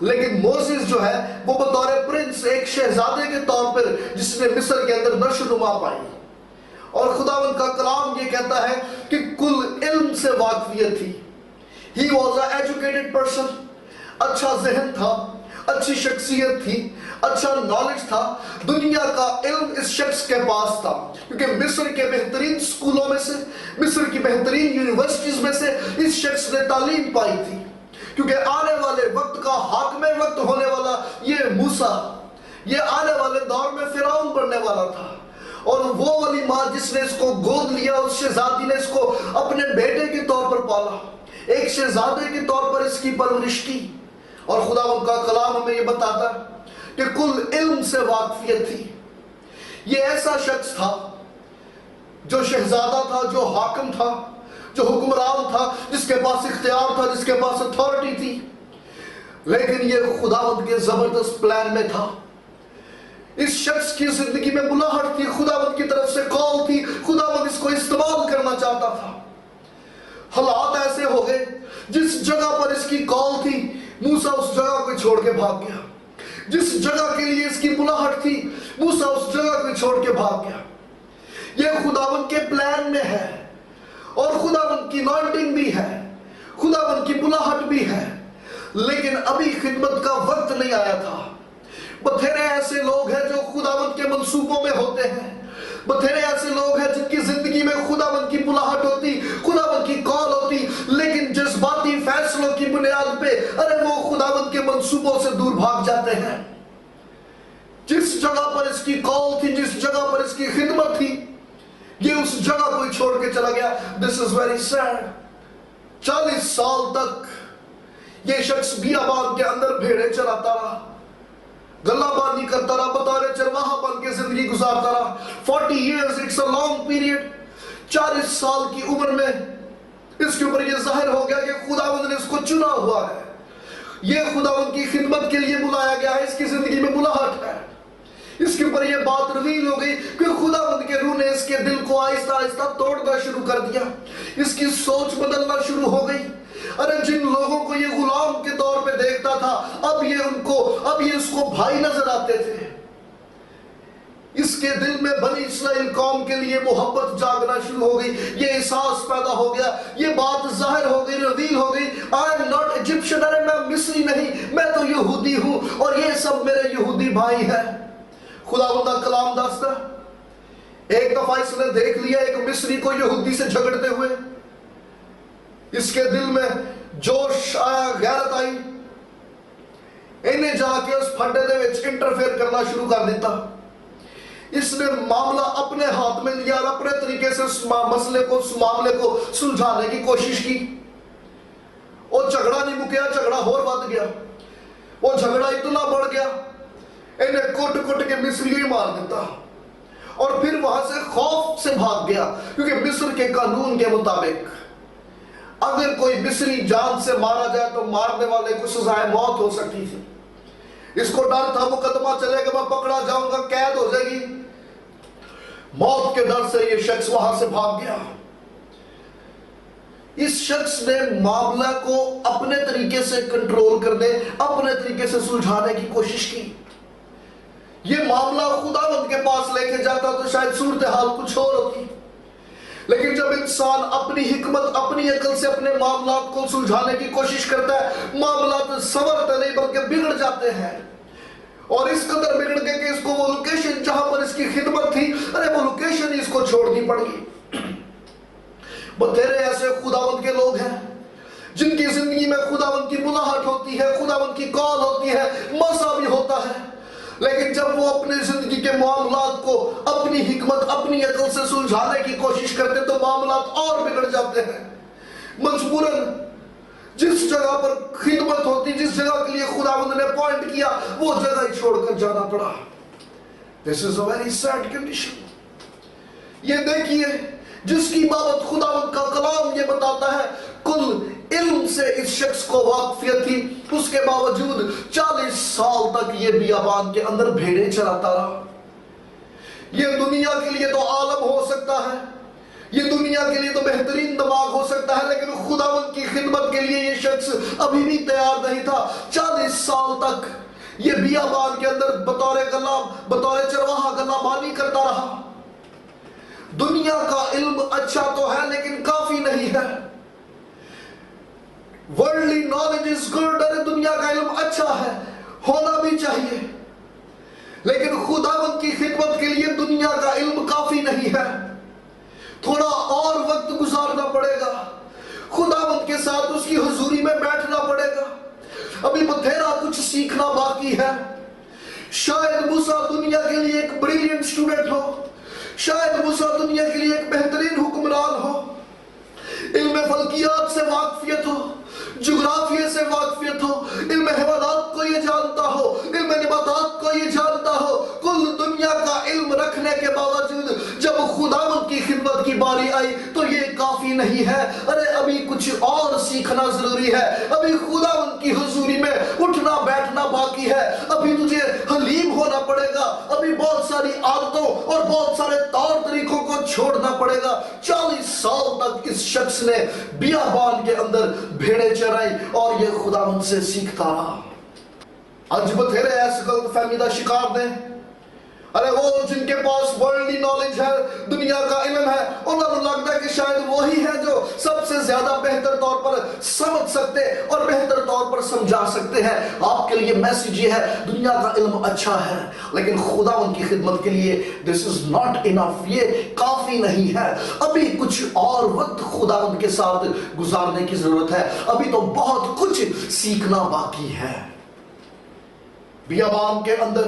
لیکن موسیس جو ہے وہ بطور پرنس ایک شہزادے کے طور پر جس نے مصر کے اندر نشو نما پائی. اور خداوند کا کلام یہ کہتا ہے کہ کل علم سے واقفیت تھی. He was an educated person. اچھا ذہن تھا, اچھی شخصیت تھی, اچھا نالج تھا, دنیا کا علم اس شخص کے پاس تھا, کیونکہ مصر کے بہترین سکولوں میں سے, مصر کی بہترین یونیورسٹیز میں سے اس شخص نے تعلیم پائی تھی, کیونکہ آنے والے وقت کا حاکم وقت ہونے والا یہ موسیٰ, یہ آنے والے دور میں فرعون بننے والا تھا. اور وہ والی ماں جس نے اس کو گود لیا, اس شہزادی نے اس کو اپنے بیٹے کے طور پر پالا, ایک شہزادے کے طور پر اس کی پرورش کی. اور خداوند کا کلام ہمیں یہ بتاتا ہے کہ کل علم سے واقفیت تھی. یہ ایسا شخص تھا جو شہزادہ تھا, جو حاکم تھا, جو حکمران تھا, جس کے پاس اختیار تھا, جس کے پاس اتھارٹی تھی. لیکن یہ خداوند کے زبردست پلان میں تھا. اس شخص کی زندگی میں بلاہٹ تھی, خداوند کی طرف سے کال تھی, خداوند اس کو استعمال کرنا چاہتا تھا. حالات ایسے ہو گئے, جس جگہ پر اس کی کال تھی موسیٰ اس جگہ کو چھوڑ کے بھاگ گیا. جس جگہ کے لیے اس کی بلاہٹ تھی موسیٰ اس جگہ کو چھوڑ کے بھاگ گیا. یہ خداوند کے پلان میں ہے, اور خداوند کی انوائنٹنگ بھی ہے, خداوند کی بلاہٹ بھی ہے, لیکن ابھی خدمت کا وقت نہیں آیا تھا. بتھیرے ایسے لوگ ہیں جو خداوند کے منصوبوں میں ہوتے ہیں, بتھیرے ایسے لوگ ہیں جن کی زندگی میں خداوند کی بلاہٹ ہوتی, خداوند کی کال ہوتی, لیکن جذباتی فیصلوں کی بنیاد پہ وہ خداوند کے منصوبوں سے دور بھاگ جاتے ہیں. جس جگہ پر اس کی کال تھی, جس جگہ پر اس کی خدمت تھی, یہ اس جگہ کو چھوڑ کے چلا گیا. This is very sad. 40 سال تک یہ شخص بیابان کے اندر بھیڑے چراتا رہا, گلہ بانی کرتا رہا, بطور چرواہا بن کے زندگی گزارتا رہا. 40 years, it's a long period. 40 سال کی عمر میں اس کے اوپر یہ ظاہر ہو گیا کہ خداوند نے اس کو چنا ہوا ہے, یہ خداوند کی خدمت کے لیے بلایا گیا ہے, اس کی زندگی میں بلاہٹ ہے. اس کے اوپر یہ بات ریویل ہو گئی کہ خداوند کے روح نے اس کے دل کو آہستہ آہستہ توڑنا شروع کر دیا, اس کی سوچ بدلنا شروع ہو گئی. جن لوگوں کو یہ غلام کے طور پہ دیکھتا تھا, اب یہ اس کو بھائی نظر آتے تھے. اس کے دل میں بنی اسرائیل قوم کے لیے محبت جاگنا شروع ہو گئی, یہ احساس پیدا ہو گیا, یہ بات ظاہر ہو گئی, ریویل ہو گئی. I am not Egyptian, میں مصری نہیں, میں تو یہودی ہوں, اور یہ سب میرے یہودی بھائی ہیں. خداوند کا کلام دستا, ایک دفعہ اس نے دیکھ لیا ایک مصری کو یہودی سے جھگڑتے ہوئے, اس کے دل میں جوش آیا, غیرت آئی, انہیں جا کے اس پھڈے دے وچ انٹرفیئر کرنا شروع کر دیتا. اس نے معاملہ اپنے ہاتھ میں لیا اور اپنے طریقے سے اس معاملے کو سلجھانے کی کوشش کی. وہ جھگڑا نہیں مکیا, جھگڑا اور بڑھ گیا. وہ جھگڑا اتنا بڑھ گیا, انہیں کٹ کے مصری ہی مار دیتا, اور پھر وہاں سے خوف سے بھاگ گیا, کیونکہ مصر کے قانون کے مطابق اگر کوئی مصری جان سے مارا جائے تو مارنے والے کو سزائے موت ہو سکتی تھی. اس کو ڈر تھا مقدمہ چلے گا, میں پکڑا جاؤں گا, قید ہو جائے گی. موت کے ڈر سے یہ شخص وہاں سے بھاگ گیا. اس شخص نے معاملہ کو اپنے طریقے سے کنٹرول کرنے, اپنے طریقے سے سلجھانے کی کوشش کی. یہ معاملہ خداوند کے پاس لے کے جاتا تو شاید صورتحال کچھ اور ہوتی. لیکن جب انسان اپنی حکمت, اپنی عقل سے اپنے معاملات کو سلجھانے کی کوشش کرتا ہے, معاملات سنورتے نہیں بلکہ بگڑ جاتے ہیں. اور اس قدر بگڑ گئے کہ اس کو وہ لوکیشن جہاں پر اس کی خدمت تھی, وہ لوکیشن ہی اس کو چھوڑنی پڑ گئی. بتھیرے ایسے خداوند کے لوگ ہیں جن کی زندگی میں خداوند کی بلاہٹ ہوتی ہے, خداوند کی کال ہوتی ہے, مسا بھی ہوتا ہے, لیکن جب وہ اپنی زندگی کے معاملات کو اپنی حکمت, اپنی عقل سے سلجھانے کی کوشش کرتے تو معاملات اور بگڑ جاتے ہیں. مجبوراً جس جگہ پر خدمت ہوتی, جس جگہ کے لیے خداوند نے پوائنٹ کیا, وہ جگہ ہی چھوڑ کر جانا پڑا. This is a very sad condition. یہ دیکھیے, جس کی بابت خداوند کا کلام یہ بتاتا ہے کل علم سے اس شخص کو واقفیت تھی, اس کے باوجود 40 سال تک یہ بیابان کے اندر بھیڑے چراتا رہا. یہ دنیا کے لیے تو عالم ہو سکتا ہے, یہ دنیا کے لیے تو بہترین دماغ ہو سکتا ہے، لیکن خداوند کی خدمت کے لیے یہ شخص ابھی بھی تیار نہیں تھا۔ 40 سال تک یہ بیابان کے اندر بطور غلام، بطور چرواہا غلامانی کرتا رہا۔ دنیا کا علم اچھا تو ہے لیکن کافی نہیں ہے۔ ورلڈلی نالج از گڈ، دنیا کا علم اچھا ہے، ہونا بھی چاہیے، لیکن خداوند کی خدمت کے لیے دنیا کا علم کافی نہیں ہے۔ تھوڑا اور وقت گزارنا پڑے گا، خداوند کے ساتھ اس کی حضوری میں بیٹھنا پڑے گا، ابھی بتھیرا کچھ سیکھنا باقی ہے۔ شاید موسیٰ دنیا کے لیے ایک بریلینٹ اسٹوڈنٹ ہو، شاید موسیٰ دنیا کے لیے ایک بہترین حکمران ہو، علم فلکیات سے واقفیت ہو، جغرافیہ سے واقفیت ہو، علم حیوانات کو یہ جانتا ہو، علم نباتات کو یہ جانتا ہو، کل دنیا کا علم رکھنے کے باوجود جب خداوند کی خدمت کی باری آئی تو یہ کافی نہیں ہے۔ ارے ابھی کچھ اور سیکھنا ضروری ہے، ابھی خداوند کی حضوری میں اٹھنا بیٹھنا باقی ہے، ابھی تجھے حلیم ہونا پڑے گا، ابھی بہت ساری عادتوں اور بہت سارے طور طریقوں کو چھوڑنا پڑے گا۔ 40 سال تک اس شخص نے بیابان کے اندر بھیڑیں چرائی اور یہ خداوند سے سیکھتا رہا۔ آج بتھیرے ایسے غلط فہمی دا شکار نے، ارے وہ جن کے پاس ورلڈلی نالج ہے، دنیا کا علم ہے، انہوں نے لگتا ہے کہ شاید وہی ہے جو سب سے زیادہ بہتر طور پر سمجھ سکتے اور بہتر طور پر سمجھا سکتے ہیں۔ آپ کے لیے میسیج یہ ہے، دنیا کا علم اچھا ہے لیکن خداوند کی خدمت کے لیے this is not enough، یہ کافی نہیں ہے، ابھی کچھ اور وقت خداوند کے ساتھ گزارنے کی ضرورت ہے، ابھی تو بہت کچھ سیکھنا باقی ہے۔ بیابان کے اندر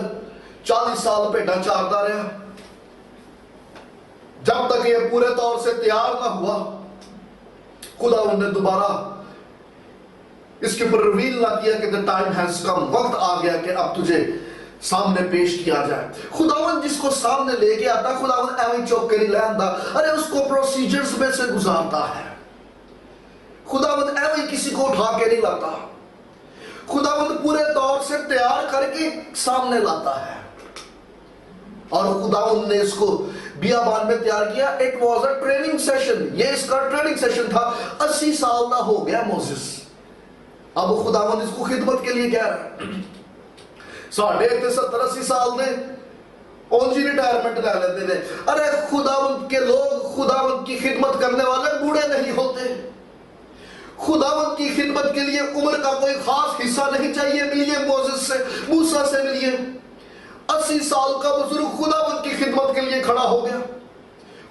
40 سال بھیڑاں چارتا رہا، جب تک یہ پورے طور سے تیار نہ ہوا، خداوند نے دوبارہ اس کے اوپر ریویل نہ کیا کہ the time has come، وقت آ گیا کہ اب تجھے سامنے پیش کیا جائے۔ خداوند جس کو سامنے لے کے آتا، خداوند ایویں چوک کے نہیں لیندا، ارے اس کو پروسیجرز میں سے گزارتا ہے۔ خداوند ایویں کسی کو اٹھا کے نہیں لاتا، خداوند پورے طور سے تیار کر کے سامنے لاتا ہے۔ اور خداوند نے اس کو بیابان میں تیار کیا۔ It was a training session, یہ اس کا ٹریننگ سیشن تھا۔ 80 سال کا ہو گیا موسیس، اب خداوند اس کو خدمت کے لیے کہہ رہا ہے۔ ساڑھے 70-80 سال نے اونجی ریٹائرمنٹ لے لیتے ہیں۔ ارے خداوند کے لوگ خداوند کی خدمت کرنے والے بوڑھے نہیں ہوتے، خداوند کی خدمت کے لیے عمر کا کوئی خاص حصہ نہیں چاہیے۔ ملیے موسیس سے، موسیٰ سے ملیے، 80 سال کا بزرگ خداوند کی خدمت کے لیے کھڑا ہو گیا۔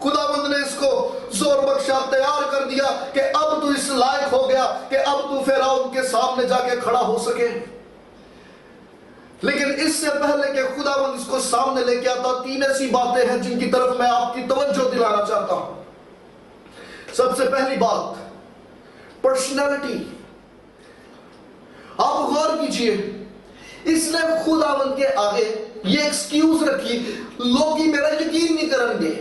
خداوند نے اس کو زور بخشا، تیار کر دیا کہ اب تو اس لائق ہو گیا کہ اب تو فرعون کے سامنے جا کے کھڑا ہو سکے۔ لیکن اس سے پہلے کہ خداوند اس کو سامنے لے کے آتا، 3 ایسی باتیں ہیں جن کی طرف میں آپ کی توجہ دلانا چاہتا ہوں۔ سب سے پہلی بات، پرسنالٹی۔ آپ غور کیجئے، اس نے خداوند کے آگے یہ ایکسکیوز رکھی، لوگ ہی میرا یقین نہیں کریں گے،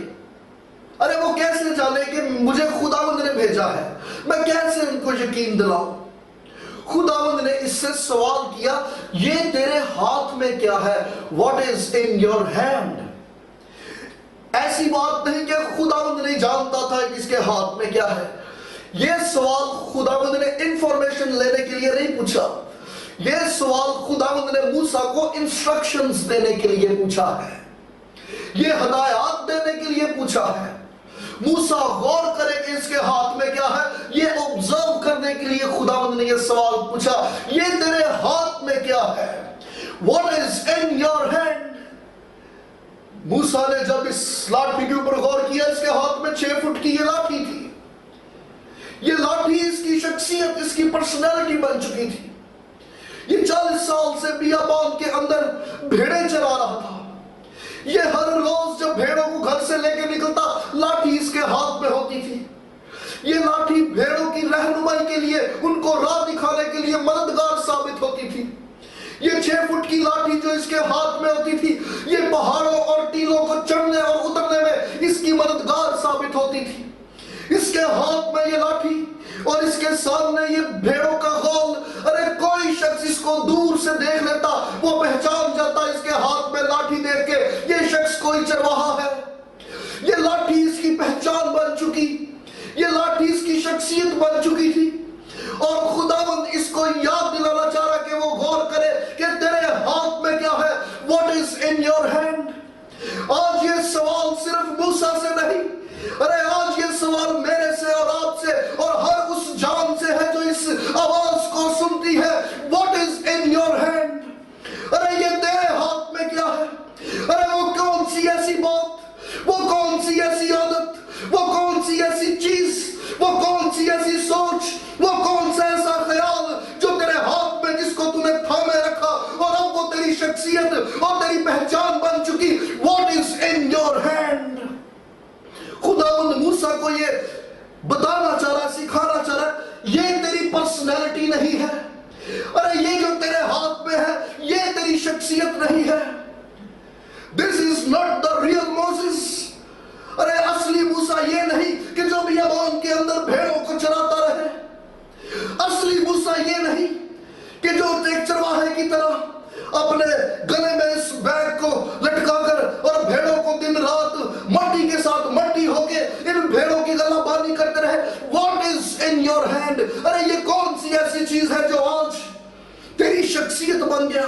ارے وہ کیسے جانے کہ مجھے خداوند نے بھیجا ہے، میں کیسے ان کو یقین دلاؤں۔ خداوند نے اس سے سوال کیا، یہ تیرے ہاتھ میں کیا ہے؟ What is in your hand؟ ایسی بات نہیں کہ خداوند نہیں جانتا تھا کہ اس کے ہاتھ میں کیا ہے۔ یہ سوال خداوند نے انفارمیشن لینے کے لیے نہیں پوچھا، یہ سوال خداوند نے موسیٰ کو انسٹرکشنز دینے کے لیے پوچھا ہے، یہ ہدایات دینے کے لیے پوچھا ہے۔ موسیٰ غور کرے کہ اس کے ہاتھ میں کیا ہے، یہ آبزرو کرنے کے لیے خداوند نے یہ سوال پوچھا، یہ تیرے ہاتھ میں کیا ہے؟ What is in your hand؟ موسیٰ نے جب اس لاٹھی کے اوپر غور کیا، اس کے ہاتھ میں 6 فٹ کی یہ لاٹھی تھی۔ یہ لاٹھی اس کی شخصیت، اس کی پرسنالٹی بن چکی تھی۔ یہ 40 سال سے بیابان کے اندر بھیڑیں چرا رہا تھا۔ یہ ہر روز جب بھیڑوں کو گھر سے لے کے نکلتا، لاٹھی اس کے ہاتھ میں ہوتی تھی۔ یہ لاٹھی بھیڑوں کی رہنمائی کے لیے، ان کو راہ دکھانے کے لیے مددگار ثابت ہوتی تھی۔ یہ 6 فٹ کی لاٹھی جو اس کے ہاتھ میں ہوتی تھی، یہ پہاڑوں اور ٹیلوں کو چڑھنے اور اترنے میں اس کی مددگار ثابت ہوتی تھی۔ اس کے ہاتھ میں یہ لاٹھی اور اس کے سامنے یہ بھیڑوں کا غول، ارے کوئی شخص اس کو دور سے دیکھ لیتا، وہ پہچان جاتا اس کے ہاتھ میں لاٹھی دیکھ کے، یہ شخص کوئی چرواہا ہے۔ یہ لاٹھی اس کی پہچان بن چکی چکی، یہ لاٹھی اس کی شخصیت بن چکی تھی، اور خداوند اس کو یاد دلانا چاہ رہا کہ وہ غور کرے کہ تیرے ہاتھ میں کیا ہے. What is in your hand؟ آج یہ سوال صرف موسیٰ سے نہیں، ارے آج یہ سوال میرے سے اور آپ سے اور ہر اس جان سے ہے جو اس آواز کو سنتی ہے. What is in your hand؟ ارے یہ تیرے ہاتھ میں کیا ہے؟ ارے وہ کون سی ایسی بات، وہ کون سی ایسی عادت، وہ کون سی ایسی چیز، وہ کون سی ایسی سوچ، وہ کون سا ایسا خیال جو تیرے ہاتھ میں جس کو تو نے تھامے رکھا اور اب وہ تیری شخصیت اور تیری پہچان بن چکی. What is in your hand؟ خداوند موسیٰ کو یہ بتانا چاہ رہا، سکھانا چاہ رہا، یہ تیری پرسنالٹی نہیں ہے، ارے یہ جو تیرے ہاتھ میں ہے یہ تیری شخصیت نہیں ہے. This is not the real Moses۔ ارے اصلی موسیٰ یہ نہیں کہ جو بیابان کے اندر بھیڑوں کو چراتا رہے، اصلی موسیٰ یہ نہیں کہ جو ایک چرواہے کی طرح اپنے گلے میں اس بیگ کو لٹکا کر اور بھیڑوں کو دن رات مٹی کے ساتھ مٹی ہو کے ان بھیڑوں کی گلہ بانی کرتے رہے. What is in your hand؟ ارے یہ کون سی ایسی چیز ہے جو آج تیری شخصیت بن گیا؟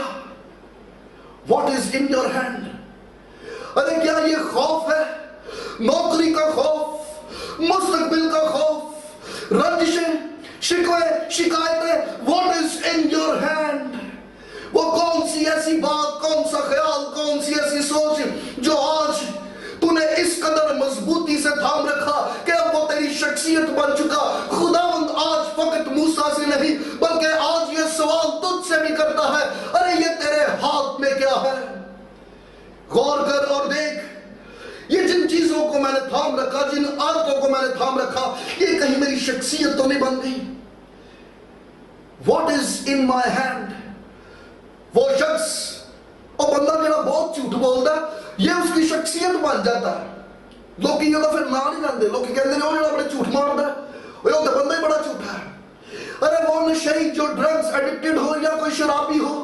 What is in your hand؟ ارے کیا یہ خوف ہے؟ نوکری کا خوف، مستقبل کا خوف، رنجشیں، شکوے، شکایتیں. What is in your hand؟ وہ کون سی ایسی بات، کون سا خیال، کون سی ایسی سوچ جو آج تو نے اس قدر مضبوطی سے تھام رکھا کہ اب وہ تیری شخصیت بن چکا. خداوند آج فقط موسیٰ سے نہیں بلکہ آج یہ سوال تجھ سے بھی کرتا ہے، ارے یہ تیرے ہاتھ میں کیا ہے؟ غور کر اور دیکھ، یہ جن چیزوں کو میں نے تھام رکھا، جن عادتوں کو میں نے تھام رکھا، یہ کہیں میری شخصیت تو نہیں بن گئی. What is in my hand؟ وہ شخص اور بندہ جڑا بہت جھوٹ بولتا ہے یہ اس کی شخصیت بن جاتا ہے. لوگ یہ تو پھر نہ نہیں لیندے، لوگ کہتے ہیں وہ جڑا بڑے جھوٹ مارتا ہے وہ تو بندہ ہی بڑا جھوٹا ہے. ارے وہ نشئی جو ڈرگز ایڈکٹڈ ہو یا کوئی شرابی ہو،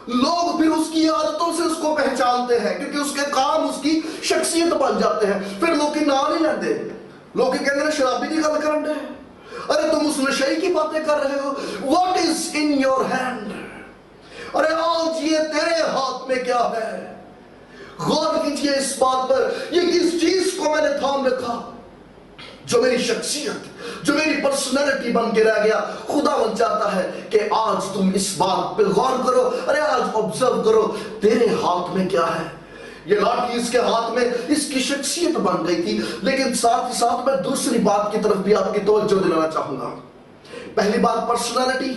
لوگ پھر اس کی عادتوں سے اس کو پہچانتے ہیں کیونکہ اس کے کام اس کی شخصیت بن جاتے ہیں. پھر لوگ نہ نہیں لیندے، لوگ کہتے ہیں شرابی کی گل کرن دے، ارے تم اس نشئی کی باتیں کر رہے ہو. What is in your hand؟ ارے آج یہ تیرے ہاتھ میں کیا ہے؟ غور کیجئے اس بات پر، یہ کس چیز کو میں نے تھام رکھا جو میری شخصیت، جو میری پرسنالٹی بن کے رہ گیا. خداوند چاہتا ہے کہ آج تم اس بات پہ غور کرو، ارے آج آبزرو کرو تیرے ہاتھ میں کیا ہے. یہ لاٹھی اس کے ہاتھ میں اس کی شخصیت بن گئی تھی، لیکن ساتھ ہی ساتھ میں دوسری بات کی طرف بھی آپ کی توجہ دلانا چاہوں گا. پہلی بات پرسنالٹی،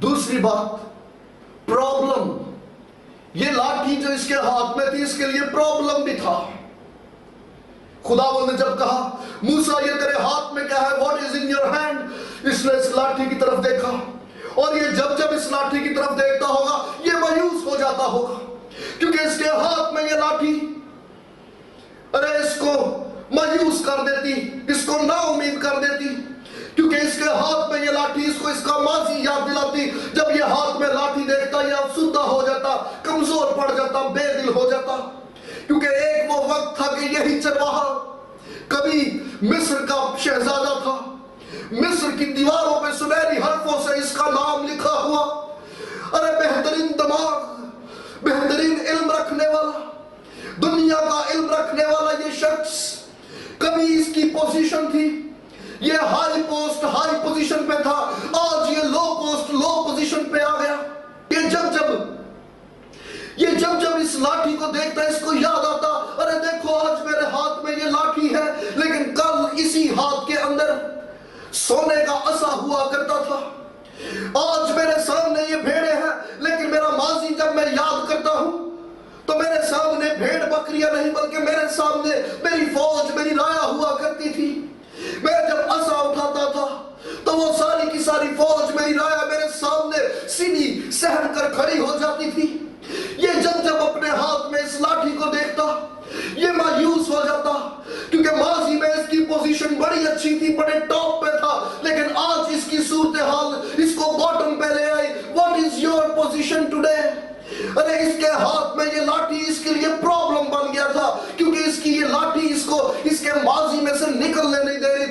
دوسری بات پرابلم. یہ لاٹھی جو اس کے ہاتھ میں تھی اس کے لیے پرابلم بھی تھا. خداوند نے جب کہا موسیٰ یہ تیرے ہاتھ میں کیا ہے، What is in your hand؟ اس نے اس لاٹھی کی طرف دیکھا، اور یہ جب اس لاٹھی کی طرف دیکھتا ہوگا یہ مایوس ہو جاتا ہوگا کیونکہ اس کے ہاتھ میں یہ لاٹھی ارے اس کو مایوس کر دیتی، اس کو نا امید کر دیتی، کیونکہ اس کے ہاتھ میں یہ لاٹھی اس کو اس کا ماضی یاد دلاتی. جب یہ ہاتھ میں لاٹھی دیکھتا یہ افسردہ ہو جاتا، کمزور پڑ جاتا، بے دل ہو جاتا. کیونکہ ایک وہ وقت تھا کہ یہی چرواہا کبھی مصر کا شہزادہ تھا، مصر کی دیواروں پہ سنہری حرفوں سے اس کا نام لکھا ہوا. ارے بہترین دماغ، بہترین علم رکھنے والا، دنیا کا علم رکھنے والا یہ شخص، کبھی اس کی پوزیشن تھی، یہ ہائی پوسٹ ہائی پوزیشن پہ تھا، آج یہ لو پوسٹ لو پوزیشن پہ آ گیا. یہ جب اس لاٹھی کو دیکھتا ہے اس کو یاد آتا، ارے دیکھو آج میرے ہاتھ میں یہ لاٹھی ہے لیکن کل اسی ہاتھ کے اندر سونے کا عصا ہوا کرتا تھا. آج میرے سامنے یہ بھیڑیں ہیں لیکن میرا ماضی جب میں یاد کرتا ہوں تو میرے سامنے بھیڑ بکریاں نہیں بلکہ میرے سامنے میری فوج، میری رایا ہوا کرتی تھی. میں جب عصا اٹھاتا تھا تو وہ ساری کی ساری فوج، میری رایا میرے سامنے سیدھی سہن کر کھڑی ہو جاتی تھی. یہ جب اپنے ہاتھ میں اس لاٹھی کو دیکھتا یہ مایوس ہو جاتا کیونکہ ماضی میں اس کی پوزیشن بڑی اچھی تھی، بڑے ٹاپ پہ تھا، لیکن آج اس کی صورتحال اس کو باٹم پہ لے آئی. What is your position today؟ ارے اس کے ہاتھ میں یہ لاٹھی اس کے لیے پرابلم بن گیا تھا کیونکہ اس کی یہ لاٹھی اس کو اس کے ماضی میں سے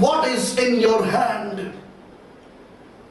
What is in your hand?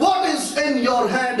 What is in your hand?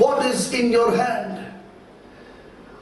What is in your hand?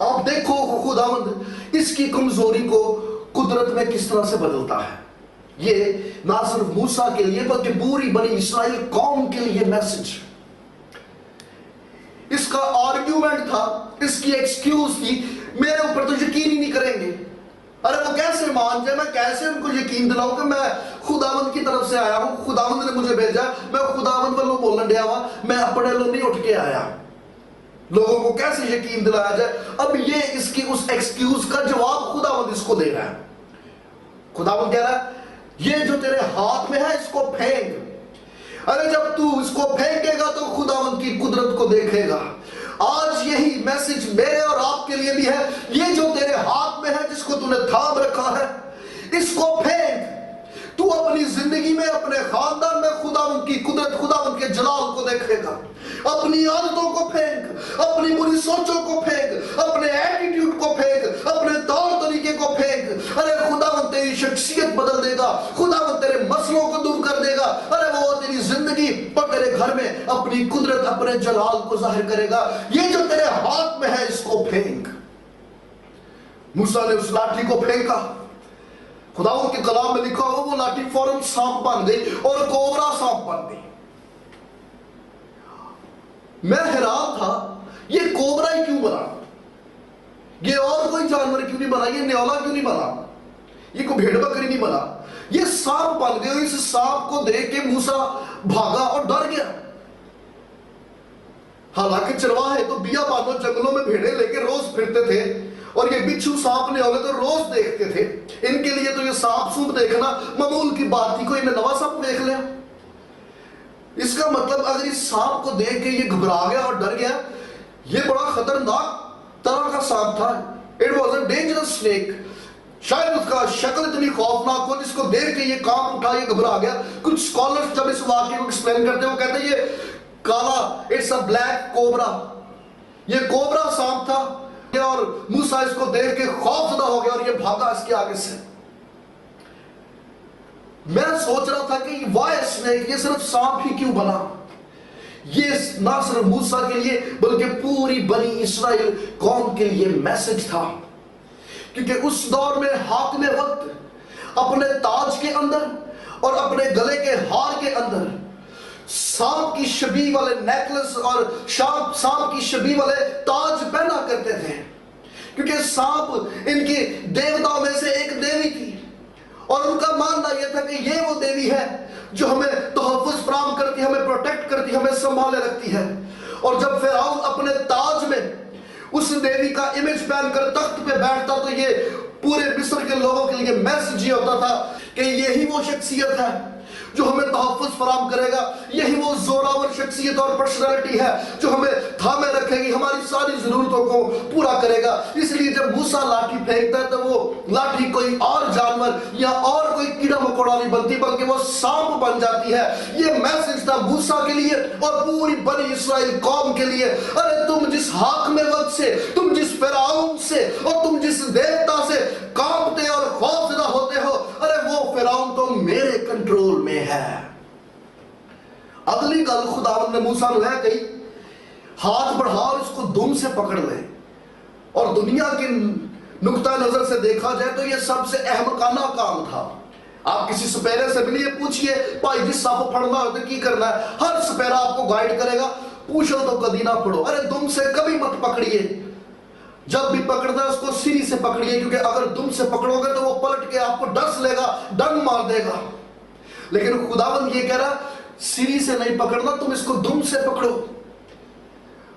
آپ دیکھو خداوند اس کی کمزوری کو قدرت میں کس طرح سے بدلتا ہے. یہ نہ صرف موسیٰ کے لیے بلکہ پوری بنی اسرائیل قوم کے لیے میسج. اس کا آرگیومنٹ تھا, اس کی ایکسکیوز تھی, میرے اوپر تو یقین ہی نہیں کریں گے. ارے وہ کیسے مان جائے, میں کیسے ان کو یقین دلاؤں کہ میں خداوند کی طرف سے آیا ہوں, خداوند نے مجھے بھیجا, میں خداوند والوں بولنے دیا ہوا, میں اپنے لوگ نہیں اٹھ کے آیا. لوگوں کو کیسے یقین دلایا جائے؟ اب یہ اس کی اس ایکسکیوز کا جواب خداوند اس کو دے رہا ہے. خداوند کہہ رہا ہے یہ جو تیرے ہاتھ میں ہے اس کو پھینک. ارے جب تو اس کو پھینکے گا تو خداوند کی قدرت کو دیکھے گا. آج یہی میسج میرے اور آپ کے لیے بھی ہے. یہ جو تیرے ہاتھ میں ہے, جس کو تو نے تھام رکھا ہے, اس کو پھینک. تو اپنی زندگی میں, اپنے خاندان میں خداوند کی قدرت, خداوند کے جلال کو دیکھے گا. اپنی عادتوں کو پھینک, اپنی بری سوچوں کو پھینک, اپنے ایٹیٹیوڈ کو پھینک, اپنے طور طریقے کو پھینک. ارے خداوند تیری شخصیت بدل دے گا, خداوند تیرے مسئلوں کو دور کر دے گا. ارے وہ تیری زندگی اور تیرے گھر میں اپنی قدرت, اپنے جلال کو ظاہر کرے گا. یہ جو تیرے ہاتھ میں ہے اس کو پھینک. موسیٰ نے اس لاٹھی کو پھینکا. خداوند کے کلام میں لکھا ہو وہ لاٹھی فوراً سانپ بن گئی اور کوبرا سانپ بن گئی. میں حیران تھا یہ کوبرا ہی کیوں بنا, یہ اور کوئی جانور کیوں نہیں بنا, یہ نیولا کیوں نہیں بنا, یہ کوئی بھیڑ بکری نہیں بنا, یہ سانپ بن گئے. اس سانپ کو دیکھ کے موسیٰ بھاگا اور ڈر گیا. حالانکہ چرواہے تو بیا بانو جنگلوں میں بھیڑیں لے کے روز پھرتے تھے, اور یہ بچھو سانپ نے ہوگے تو روز دیکھتے تھے. ان کے لیے تو یہ سانپ سوپ دیکھنا معمول کی بات تھی. کوئی انہیں نوا سانپ دیکھ لیا. اس کا مطلب اگر اس سانپ کو دیکھ کے یہ گھبرا گیا اور ڈر گیا, یہ بڑا خطرناک طرح کا سانپ تھا. It was a dangerous snake. شاید اس کا شکل اتنی خوفناک ہو جس کو دیکھ کے یہ کام اٹھا, یہ گھبرا گیا. کچھ سکولرز جب اس واقعے کو ایکسپلین کرتے ہیں وہ کہتے ہیں یہ کالا, اٹس اے بلیک کوبرا, یہ کوبرا سانپ تھا. اور موسیٰ اس کو دیکھ کے خوف زدہ ہو گیا اور یہ بھاگا اس کے آگے سے. میں سوچ رہا تھا کہ why a snake, یہ صرف سانپ ہی کیوں بنا. یہ نہ صرف موسیٰ کے لیے بلکہ پوری بنی اسرائیل قوم کے لیے میسج تھا. کیونکہ اس دور میں حاکم وقت اپنے تاج کے اندر اور اپنے گلے کے ہار کے اندر سانپ کی شبیہ والے نیکلس اور سانپ کی شبیہ والے تاج پہنا کرتے تھے. کیونکہ سانپ ان کی دیوتاؤں میں سے ایک دیوی تھی, اور ان کا ماننا یہ تھا کہ یہ وہ دیوی ہے جو ہمیں تحفظ فراہم کرتی, ہمیں پروٹیکٹ کرتی, ہمیں سنبھالے رکھتی ہے. اور جب فرعون اپنے تاج میں اس دیوی کا امیج پہن کر تخت پہ بیٹھتا تو یہ پورے مصر کے لوگوں کے لیے میسج یہ ہوتا تھا کہ یہی وہ شخصیت ہے جو ہمیں تحفظ فراہم کرے گا, یہی وہ زوراور شخصیت اور پرسنالٹی ہے جو ہمیں تھامے رکھے گی, ہماری ساری ضرورتوں کو پورا کرے گا. اس لیے جب موسیٰ لاٹھی پھینکتا ہے تو وہ لاٹھی کوئی اور جانور یا اور کوئی کیڑا مکوڑا نہیں بنتی بلکہ وہ سانپ بن جاتی ہے. یہ میسج تھا موسیٰ کے لیے اور پوری بنی اسرائیل قوم کے لیے. ارے تم جس حاکم وقت سے, تم جس فرعون سے اور تم جس دیوتا سے کانپتے اور خوفزدہ ہوتے ہو, ارے وہ فرعون تو میرے کنٹرول میں ہے. اگلی گل خداوند نے موسیٰ نے ہے کہی, ہاتھ بڑھا اور اس کو دم سے پکڑ لے. اور دنیا کی نقطہ نظر سے دیکھا جائے تو یہ سب سے احمقانہ کام تھا. آپ کسی سپیرے سے ملیے, پوچھئے بھائی جس سانپ پھڑنا ہو تو کی کرنا ہے, ہر سپیرا آپ کو گائیڈ کرے گا, پوچھو تو کبھی نہ پڑھو. ارے دم سے کبھی مت پکڑیے, جب بھی پکڑنا ہے اس کو سیری سے پکڑیے, کیونکہ اگر دم سے پکڑو گے تو وہ پلٹ کے آپ کو ڈس لے گا, ڈنگ مار دے گا. لیکن خداوند یہ کہہ رہا سیری سے نہیں پکڑنا, تم اس کو دم سے پکڑو.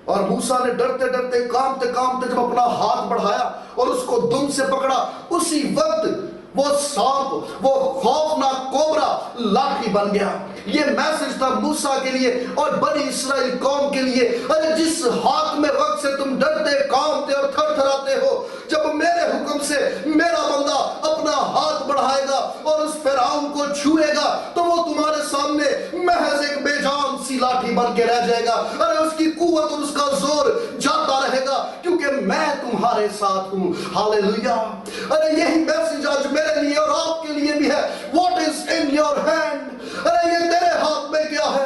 اور موسیٰ نے ڈرتے ڈرتے کانپتے کانپتے جب اپنا ہاتھ بڑھایا اور اس کو دم سے پکڑا, اسی وقت وہ سانپ, وہ خوفناک کوبرا لاٹھی بن گیا. یہ میسج تھا موسیٰ کے لیے اور بنی اسرائیل قوم کے لیے. ارے جس حاکم وقت سے تم ڈرتے, کانپتے اور تھر تھراتے ہو, جب میرے حکم سے میرا بندہ اپنا ہاتھ بڑھائے گا اور اس فرعون کو چھوئے گا تو وہ تمہارے سامنے محض ایک بے جان سی لاٹھی بن کے رہ جائے گا. ارے اس کی قوت اور اس کا زور جاتا رہے گا کیونکہ میں تمہارے ساتھ ہوں. ہاللیلویہ. ارے یہی میسج آج میرے لیے اور آپ کے لیے بھی ہے. What is in your hand? ارے یہ تیرے ہاتھ میں کیا ہے